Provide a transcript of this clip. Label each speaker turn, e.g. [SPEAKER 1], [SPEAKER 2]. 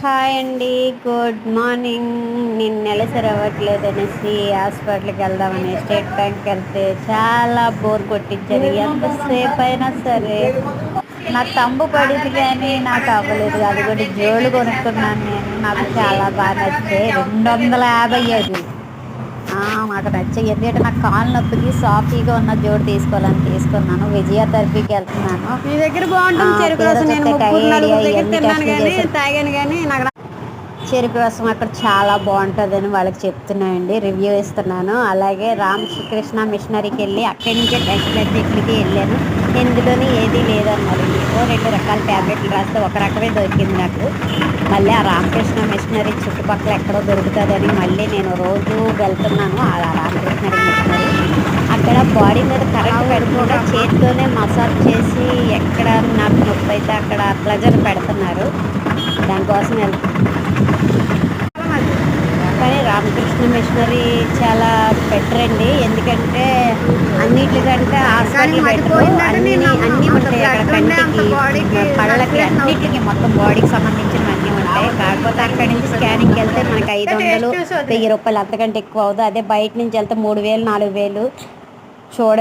[SPEAKER 1] Hi అండి, good morning. నేను నెలసరి అవ్వట్లేదు అనేసి హాస్పిటల్కి వెళ్దామని స్టేట్ బ్యాంక్కి వెళ్తే చాలా బోర్ కొట్టించారు. ఎంతసేపు అయినా సరే నా తంబు పడింది కానీ నాకు అవ్వలేదు. అది కూడా జోలు కొనుక్కున్నాను నేను. నాకు చాలా బాగా నచ్చాయి. 250 అది. నాకు నచ్చాయి. ఎందుకంటే నాకు కాలు నొప్పికి సాఫీగా ఉన్న జోడు తీసుకోవాలని తీసుకున్నాను. విజయ థెరపీకి వెళ్తున్నాను.
[SPEAKER 2] మీ దగ్గర బాగుంటుంది చెరుకు రసం. నేను ముగ్గురు నలుగురు దగ్గర తిన్నాను కానీ తాగాను కానీ నాకు
[SPEAKER 1] చెరుకు రసం అక్కడ చాలా బాగుంటుందని వాళ్ళకి చెప్తున్నానండి, రివ్యూ ఇస్తున్నాను. అలాగే రామకృష్ణ మిషనరీకి వెళ్ళి అక్కడి నుంచే టెస్ట్ ఇక్కడికి వెళ్ళాను. ఎందులోని ఏది లేదన్నారు. మీకు 2 రకాల ట్యాబ్లెట్లు రాస్తే ఒక రకమే దొరికింది నాకు. మళ్ళీ ఆ రామకృష్ణ మిషనరీ చుట్టుపక్కల ఎక్కడో దొరుకుతుందని మళ్ళీ నేను రోజు వెళ్తున్నాను ఆ రామకృష్ణ మిషనరీ. అక్కడ బాడీ మీద కరెంట్ పెడకుండా చేతితోనే మసాజ్ చేసి ఎక్కడ నాకు నొప్పి అయితే అక్కడ ప్లెజర్ పెడుతున్నారు. దానికోసం కానీ రామకృష్ణ మిషనరీ చాలా బెటర్ అండి. ఎందుకంటే అన్నిటికంటే హాస్పిటల్ బెటర్. అన్నీ ఉంటాయి అక్కడ. కంటికి, కళ్ళకి, అన్నిటికీ మొత్తం బాడీకి సంబంధించినవి అన్నీ ఉంటాయి. కాకపోతే అక్కడి నుంచి స్కానింగ్కి వెళ్తే మనకి 500, 1000 రూపాయలు అంతకంటే ఎక్కువ అవుతుంది. అదే బయట నుంచి వెళ్తే 3000, 4000 చూడ